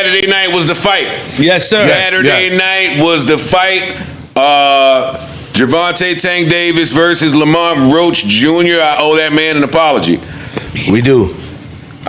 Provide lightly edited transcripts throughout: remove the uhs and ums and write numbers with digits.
Saturday night was the fight. Yes, sir. Saturday night was the fight. Gervonta Tank Davis versus Lamont Roach Jr. I owe that man an apology. We do.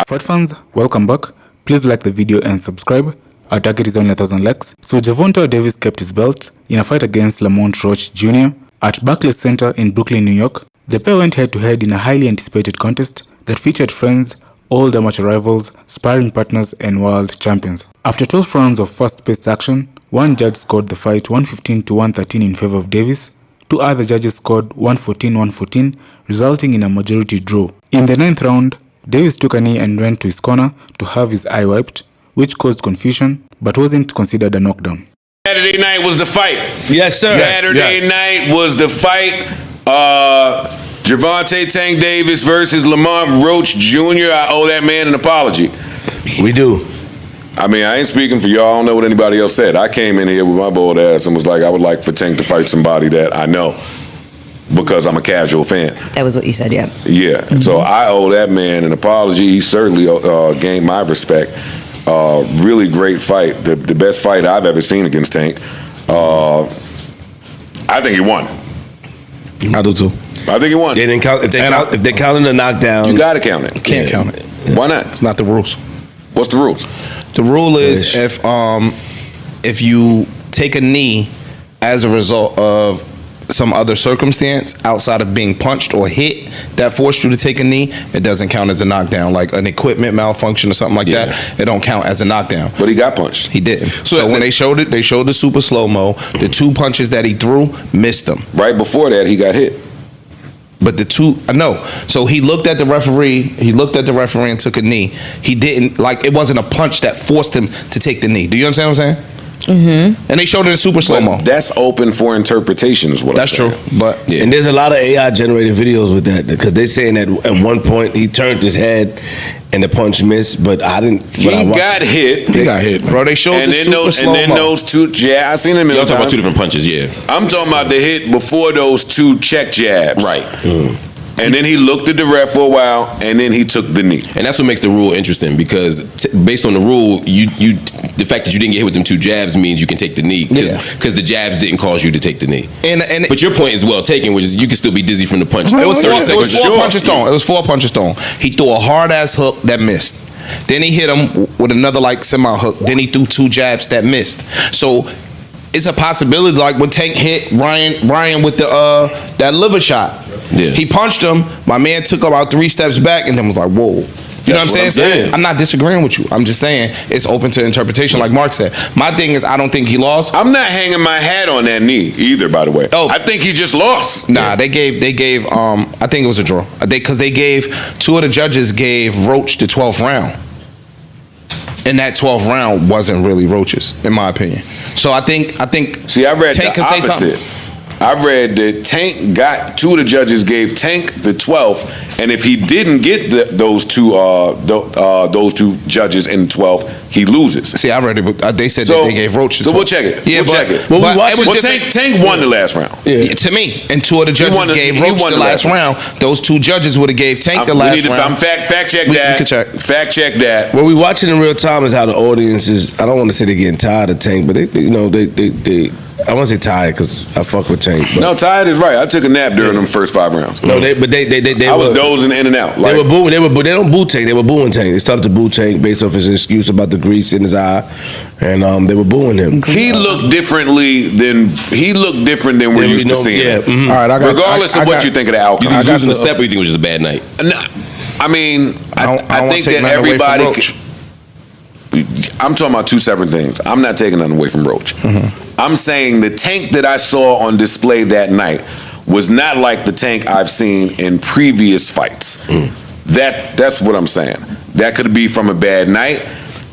Fight fans, welcome back. Please like the video and subscribe. Our target is only 1,000 likes. So Gervonta Davis kept his belt in a fight against Lamont Roach Jr. at Barclays Center in Brooklyn, New York. The pair went head-to-head in a highly anticipated contest that featured friends, old amateur rivals, sparring partners, and world champions. After 12 rounds of fast-paced action, one judge scored the fight 115 to 113 in favor of Davis. Two other judges scored 114-114, resulting in a majority draw. In the 9th round, Davis took a knee and went to his corner to have his eye wiped, which caused confusion, but wasn't considered a knockdown. Saturday night was the fight. Yes, sir. Saturday night was the fight. Gervonta Tank Davis versus Lamont Roach Jr. I owe that man an apology. We do. I mean, I ain't speaking for y'all. I don't know what anybody else said. I came in here with my bold ass and was like, I would like for Tank to fight somebody that I know because I'm a casual fan. That was what you said, yeah. Yeah. Mm-hmm. So I owe that man an apology. He certainly gained my respect. Really great fight. The best fight I've ever seen against Tank. I think he won. I do too. I think he won. They didn't count, if they counted the knockdown. You got to count it. You can't count it. Why not? It's not the rules. What's the rules? The rule is if you take a knee as a result of some other circumstance outside of being punched or hit that forced you to take a knee, it doesn't count as a knockdown. Like an equipment malfunction or something like that, it don't count as a knockdown. But he got punched. He didn't. So when they showed it, they showed the super slow-mo. The two punches that he threw missed him. Right before that, he got hit. But the two, no. So he looked at the referee. He looked at the referee and took a knee. He didn't, like, it wasn't a punch that forced him to take the knee. Do you understand what I'm saying? Mm-hmm. And they showed it in super slow-mo. That's open for interpretation is what that's I'm true. But and there's a lot of AI generated videos with that because they're saying that at one point he turned his head and the punch missed, but I didn't. He got hit. He got hit, bro. They showed and the super slow-mo. And then those two, I seen him. You're talking about two different punches, yeah. I'm talking about the hit before those two check jabs. Right. Mm. And then he looked at the ref for a while, and then he took the knee. And that's what makes the rule interesting because based on the rule, the fact that you didn't get hit with them two jabs means you can take the knee because the jabs didn't cause you to take the knee. But your point is well taken, which is you can still be dizzy from the punch. It was 30 seconds. It was four punches thrown. It was 4 punches thrown. He threw a hard ass hook that missed. Then he hit him with another like semi hook. Then he threw 2 jabs that missed. So it's a possibility, like when Tank hit Ryan with the that liver shot. Yeah. He punched him. My man took about 3 steps back and then was like, "Whoa." You know what I'm saying? I'm not disagreeing with you. I'm just saying it's open to interpretation, like Mark said. My thing is, I don't think he lost. I'm not hanging my hat on that knee either, by the way. Oh, I think he just lost. Nah, they gave. I think it was a draw. Because they gave 2 of the judges gave Roach the 12th round. And that 12th round wasn't really Roach's, in my opinion. So I think. See, I read Tank the opposite. I read that Tank got 2 of the judges gave Tank the 12th, and if he didn't get those two judges in the 12th, he loses. See, I read it, but they said that they gave Roach the 12th. So we'll check it. Yeah, we'll check it. Well, Tank won the last round. Yeah. To me, and 2 of the judges gave Roach the last round. Those 2 judges would have gave Tank the last round. I'm fact check that. We can check. Fact check that. What we watching in real time is how the audience is. I don't want to say they're getting tired of Tank, but they I want to say tired because I fuck with Tank. But. No, tired is right. I took a nap during them first 5 rounds. No, they I was dozing in and out. They were booing. They don't boo Tank. They were booing Tank. They started to boo Tank based off his excuse about the grease in his eye, and they were booing him. He looked different than we're used to seeing. Yeah. Mm-hmm. All right. Regardless of what you think of the outcome, you losing the step, or you think it was just a bad night? I mean, I think that everybody. I'm talking about 2 separate things. I'm not taking nothing away from Roach. Mm-hmm. I'm saying the Tank that I saw on display that night was not like the Tank I've seen in previous fights. That's what I'm saying. That could be from a bad night.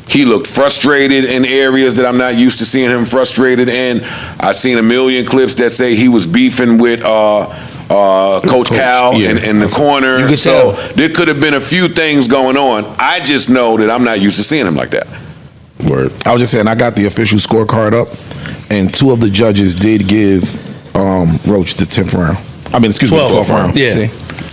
He looked frustrated in areas that I'm not used to seeing him frustrated in. I've seen a million clips that say he was beefing with Coach Cal in the corner. So there could have been a few things going on. I just know that I'm not used to seeing him like that. Word. I was just saying, I got the official scorecard up, and 2 of the judges did give Roach the 10th round. I mean, excuse me, the 12th round. Yeah. See?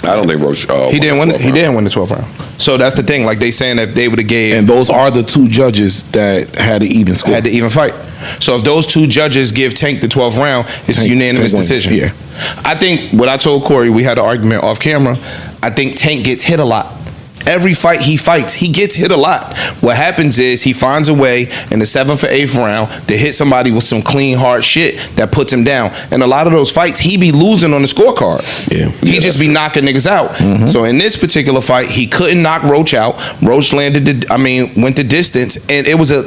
I don't think Roach. He didn't win. He didn't win the 12th round. So that's the thing. Like they saying that they would have gave, And those are the two judges that had an even score. had to even fight. So if those two judges give Tank the 12th round, it's a unanimous Tank wins, decision. yeah. I think what I told Corey, we had an argument off camera. I think Tank gets hit a lot. Every fight he fights, he gets hit a lot. What happens is he finds a way in the 7th or 8th round to hit somebody with some clean, hard shit that puts him down. And a lot of those fights, he be losing on the scorecard. Yeah. He just be knocking niggas out. So in this particular fight, he couldn't knock Roach out. Roach went the distance, and it was a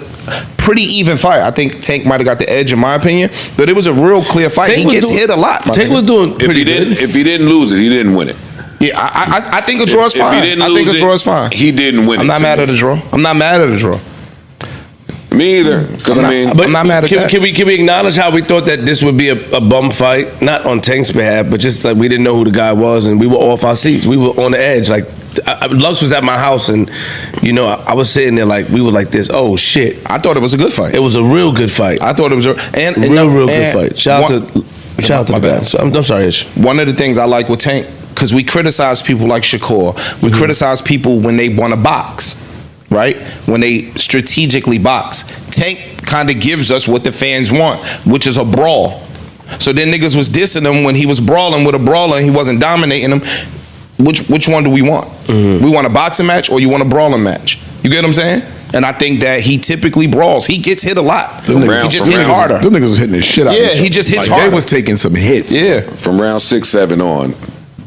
pretty even fight. I think Tank might have got the edge in my opinion, but it was a real clear fight. Tank He gets hit a lot. Tank was doing pretty good. If he didn't lose it, he didn't win it. Yeah, I think a draw is fine. If he didn't I think lose a draw is fine. He didn't win it. I'm not mad at the draw. I'm not mad at the draw. Me either. Because I mean, But I'm not mad at that. Can we acknowledge how we thought that this would be a bum fight? Not on Tank's behalf, but just like we didn't know who the guy was, and we were off our seats. We were on the edge. Like Lux was at my house, and I was sitting there like we were like this. Oh shit! I thought it was a good fight. It was a real good fight. I thought it was a real good fight. Shout out to the guys. I'm sorry, Ish. One of the things I like with Tank, because we criticize people like Shakur. We criticize people when they want to box, right? When they strategically box. Tank kind of gives us what the fans want, which is a brawl. So then niggas was dissing him when he was brawling with a brawler and he wasn't dominating them. Which one do we want? We want a boxing match or you want a brawling match? You get what I'm saying? And I think that he typically brawls. He gets hit a lot. He just hits harder. Them niggas was hitting the shit out of each other. He just hits Like, harder. They was taking some hits. Yeah. from round 6, 7 on,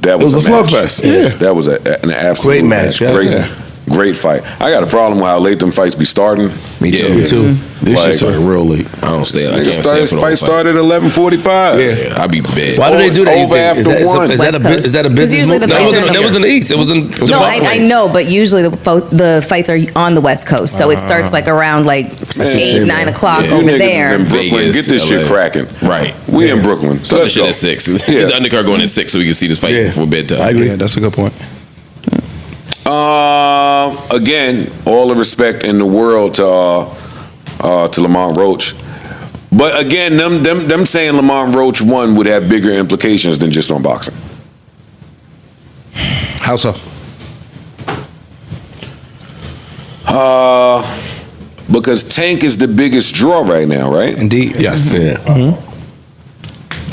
that was It was a match. slugfest. Yeah. That was an absolute Great match, yeah. Great fight. I got a problem with how late them fights be starting. Me Yeah. too. Me too. This Like- shit started real late. I don't stay. I Nigga can't stay started, for the fight whole started at 11:45. Yeah, I be bad. Why do they do that? you Over think? after Is that, one. is that a West Coast. is that a 'Cause business usually move? the That fights wasn't are- that was in the East. It was in No, I know, but usually the fights are on the West Coast, so it starts like around like 8, 9 o'clock Yeah. You over niggas there. is in Brooklyn. Vegas, Get this shit LA. cracking. Right. We in Brooklyn. Start the Let's shit go. at 6. Yeah. Get the undercard going at 6 so we can see this fight Yeah. before bedtime. I agree. Yeah, that's a good point. Again, all the respect in the world to Lamont Roach. But again, them saying Lamont Roach won would have bigger implications than just on boxing. How so? Because Tank is the biggest draw right now, right? Indeed. Yes. Yeah.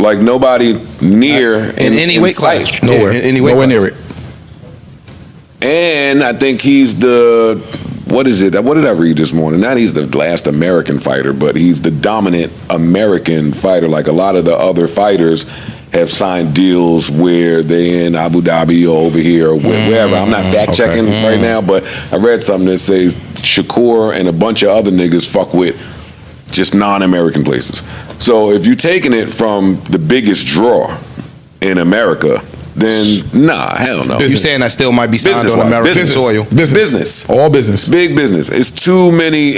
Like nobody near In any weight sight. class. Nowhere. Yeah, in any weight Nowhere class. near it. And I think he's the, what is it? What did I read this morning? Not he's the last American fighter, but he's the dominant American fighter. Like a lot of the other fighters have signed deals where they're in Abu Dhabi or over here or wherever. I'm not fact checking right now, but I read something that says Shakur and a bunch of other niggas fuck with just non-American places. So if you're taking it from the biggest draw in America, then nah, hell no. You saying that still might be signed on Business-wise. American Business. soil? Business. All business. Big business. It's too many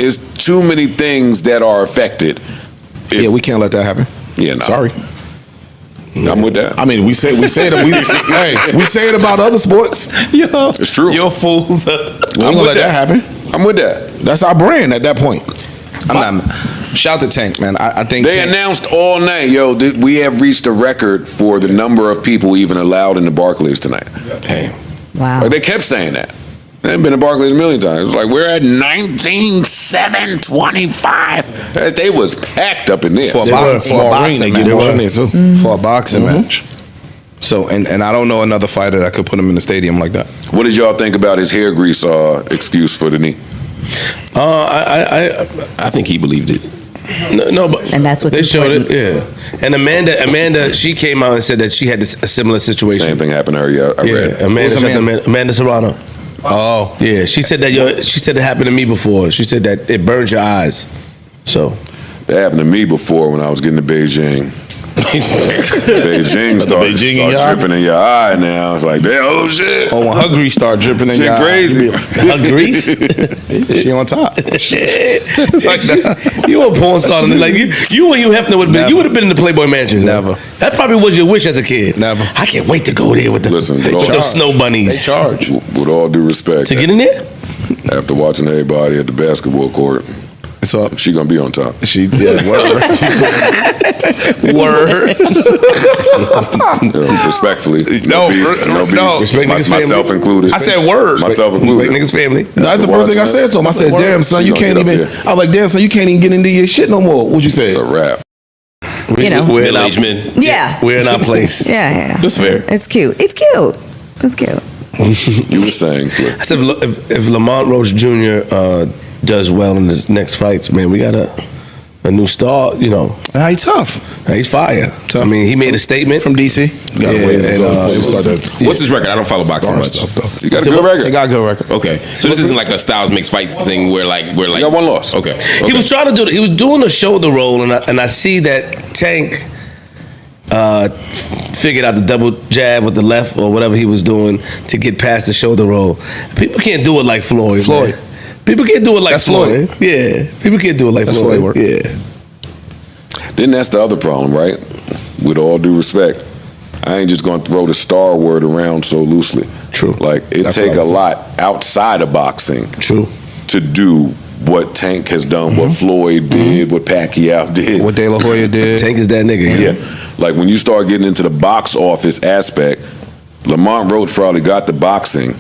things that are affected. Yeah, we can't let that happen. Yeah, no. Sorry. I'm with that. I mean, we say that hey, we say it about other sports. Yo, It's true. You're fools. We ain't with gonna let that. that happen. I'm with that. That's our brand at that point. I'm not. Shout to Tank, man. I think They Tank, announced all night, yo, that we have reached a record for the number of people even allowed in the Barclays tonight. Damn. Wow. Like they kept saying that. They've been to Barclays a million times. It's like we're at 19,725. They was packed up in there. for a, They box, were. for a Small ring, boxing they get match. one in there too. For a boxing match. So, and I don't know another fighter that could put him in the stadium like that. What did y'all think about his hair grease excuse for the knee? I think he believed it. No, but And that's what's they showed important. it. Yeah, and Amanda, she came out and said that she had a similar situation. Same thing happened to her. Yeah, I read. Yeah, Amanda, Who's Amanda? Amanda Serrano. Oh, Yeah, she said that. She said it happened to me before. She said that it burns your eyes. So That happened to me before when I was getting to Beijing. Beijing started Beijing in your start eye? dripping in your eye now. It's like, damn, oh shit. when her grease start dripping in Shit your eye, crazy. her grease. she on top. It's like you a porn star. Like you and Hugh Hefner would have been. You would have been in the Playboy Mansion. Never. That probably was your wish as a kid. Never. I can't wait to go there with the Listen, with they those snow They bunnies charge. With all due respect, to get in there. after watching everybody at the basketball court What's up? She gonna be on top. She yeah, word. Word. Respectfully. No, Respect niggas' myself family. included. I said word. Myself included. Respect niggas' family. That's the first thing I said to him. I said, "Damn, son, you can't even." I was like, "Damn, son, you can't even get into your shit no more." What'd you say? It's a wrap. You know. We're in our, Middle-aged men. Yeah. we're in our place. Yeah. That's fair. It's cute. It's cute. It's cute. You were saying, Flip. I said if Lamont Roach Jr. Does well in his next fights, man, we got a new star. You know, Nah, he tough. he's fire. I mean, he made a statement From DC. What's his record? I don't follow boxing much. You got a good record. They got a good record. Okay, so this isn't like a Styles makes fights thing where like You got one loss. Okay. He was trying to do. He was doing a shoulder roll, and I see that Tank figured out the double jab with the left or whatever he was doing to get past the shoulder roll. People can't do it like Floyd. Man. People can't do it like That's Floyd. Yeah, people can't do it like That's Floyd. Floyd work. Yeah. Then that's the other problem, right? With all due respect, I ain't just gonna throw the star word around so loosely. True. Like it That's take what I a was lot outside of boxing True. to do what Tank has done, what Floyd did, what Pacquiao did. What De La Hoya did. Tank is that nigga. Yeah. Like when you start getting into the box office aspect, Lamont Roach probably got the boxing.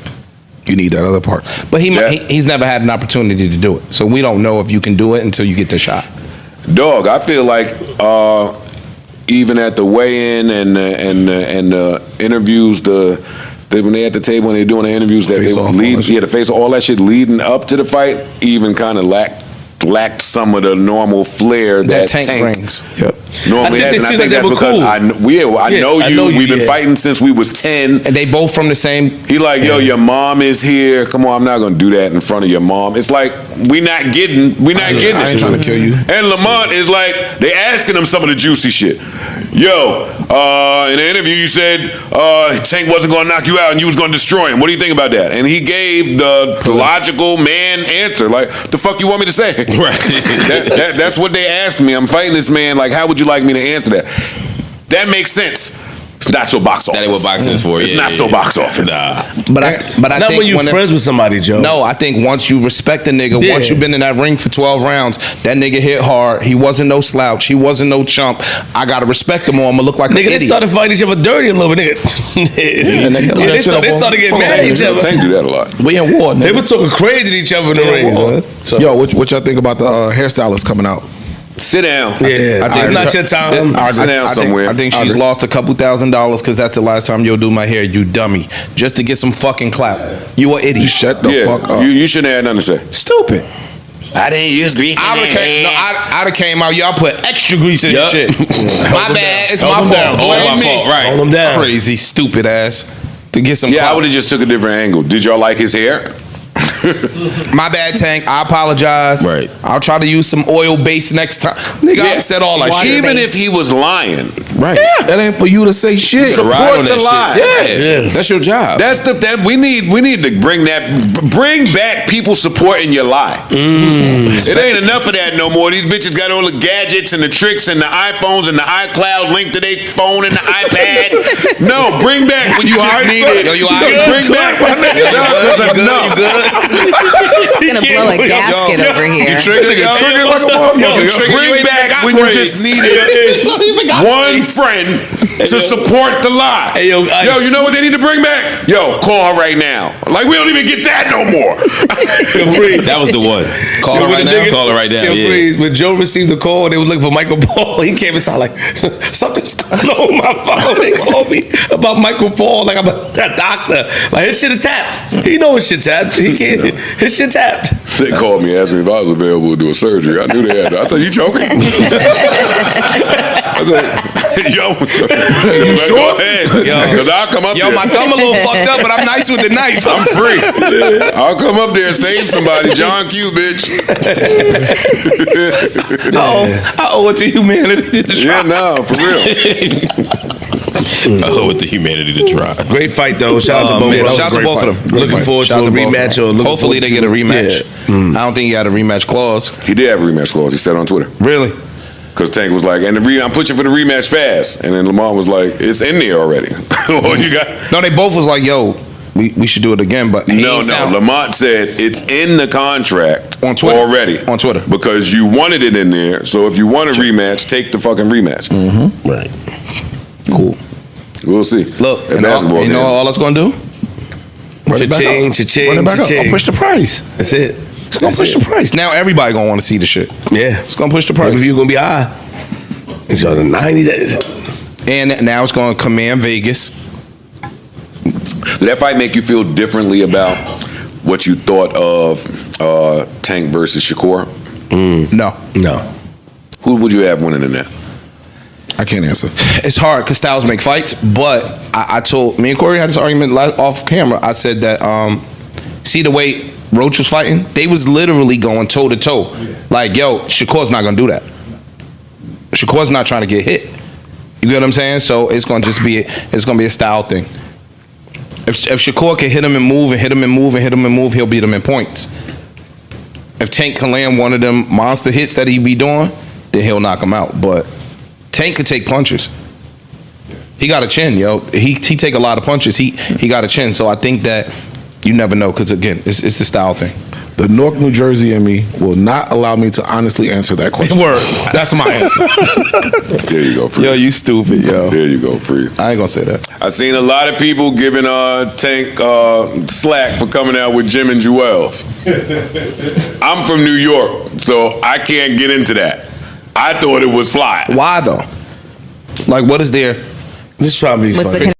You need that other part. But he's never had an opportunity to do it. So we don't know if you can do it until you get the shot. Dog, I feel like even at the weigh-in and interviews, when they at the table and they're doing the interviews, that they Face-off, lead, all that shit. the face, all that shit leading up to the fight, even kind of lacked some of the normal flair that Tank brings. Yep. normally I has. think And I they think seem that's like they were because cool. I know you. We've been yeah. fighting since we was 10. And they both from the same. He like, yo, your mom is here. Come on, I'm not gonna do that in front of your mom. It's like we not getting I it. ain't trying to kill you. And Lamont is like, they asking him some of the juicy shit. Yo, in the interview you said Tank wasn't gonna knock you out and you was gonna destroy him. What do you think about that? And he gave the logical man answer. Like, the fuck you want me to say? Right. That's what they asked me. I'm fighting this man. Like, how would you like me to answer that? That makes sense. It's not so box office. That ain't what boxing is for. It's Yeah, not yeah, so yeah. box office. Nah. But I Not think when you're friends with somebody, Joe. No, I think once you respect a nigga, Yeah. once you've been in that ring for 12 rounds, that nigga hit hard. He wasn't no slouch. He wasn't no chump. I gotta respect him or I'm gonna look like an Nigga, they idiot. started fighting each other dirty a little bit, nigga. They started getting mad at each other. Tank do that a lot. We in war, nigga. They were talking crazy to each other in the ring, son. Yo, what y'all think about the hairstylist coming out? Sit down. Yeah, I think it's not your time. Sit down somewhere. I think she's lost a couple $1,000s because that's the last time you'll do my hair, you dummy. Just to get some fucking clout. You an idiot. Shut the Yeah, fuck up. you shouldn't have nothing to say. Stupid. I didn't use grease. I'd have came out. Y'all put extra grease in Yup. this shit. My bad. It's Hold my them down. fault. All Blame my me. fault, right. Hold them down. Crazy, stupid ass. To get some Yeah, I clout. would have just took a different angle. Did y'all like his hair? My bad, Tank. I apologize. Right. I'll try to use some oil base next time. Nigga, I said all that Water shit. Even base. if he was lying, Right. That ain't for you to say shit. Support Ride on the that lie. shit. Yeah. That's your job. that's that we need to bring back people supporting your lie. It ain't enough of that no more. These bitches got all the gadgets and the tricks and the iPhones and the iCloud linked to their phone and the iPad. No, bring back when you just need it. Yo, you Bring back. You good? He's gonna blow a gasket over here. Trigger like a motherfucker. Bring back when you just needed one friend to support the lie. Hey, yo, you know what they need to bring back? Yo, call her right now. Like, we don't even get that no more. That was the one. Call her right now. Call her right now. Yeah. Freeze. When Joe received the call, they was looking for Michael Paul. He came inside like, something's going on with my phone. They called me about Michael Paul like I'm a doctor. Like, his shit is tapped. He know his shit tapped. He can't. His shit tapped. They called me, asked me if I was available to do a surgery. I knew they had. I said, "You joking?" I said, "Yo, you sure? Go ahead, because I'll come up Yo, there. my thumb a little fucked up, but I'm nice with the knife. I'm free. I'll come up there and save somebody. John Q, bitch. I owe it to humanity to try. Yeah, no, for real. With the humanity to try. Great fight though. Shout out to both. man, That was shout a out to great both of fight. them. Looking forward to a rematch or looking Hopefully forward they to- get a rematch. Yeah. I don't think he had a rematch clause. He did have a rematch clause. He said on Twitter. Really? Because Tank was like, I'm pushing for the rematch fast. And then Lamont was like, it's in there already. Well, you got. No, they both was like, yo, we should do it again. But No. Lamont said it's in the contract on Twitter already. On Twitter. Because you wanted it in there. So if you want a rematch, take the fucking rematch. Mm-hmm. Right. Cool. We'll see. Look, At basketball you know game. all it's gonna do? Cha-ching, cha-ching, Run it back up. cha-ching. I'll push the price. That's it. It's gonna push the price. Now everybody gonna want to see the shit. Yeah. It's gonna push the price. Maybe you're gonna be high. It's on the 90 days. And now it's gonna command Vegas. Did that fight make you feel differently about what you thought of Tank versus Shakur? No. Who would you have winning in that? I can't answer. It's hard because styles make fights, but I told me and Corey had this argument off camera. I said that see the way Roach was fighting, they was literally going toe to toe. Like, yo, Shakur's not gonna do that. Shakur's not trying to get hit. You get what I'm saying? So it's gonna be a style thing. If Shakur can hit him and move and hit him and move and hit him and move, he'll beat him in points. If Tank can land one of them monster hits that he be doing, then he'll knock him out. But Tank could take punches. He got a chin, yo. He take a lot of punches. He got a chin. So I think that you never know because again, it's the style thing. The Newark, New Jersey in me will not allow me to honestly answer that question. Word. That's my answer. There you go, Freeze. Yo, you stupid, yo. There you go, Freeze. I ain't gonna say that. I seen a lot of people giving Tank slack for coming out with Jim and Jewels. I'm from New York, so I can't get into that. I thought it was fly. Why though? Like, what is there? Just trying to be What's the funny.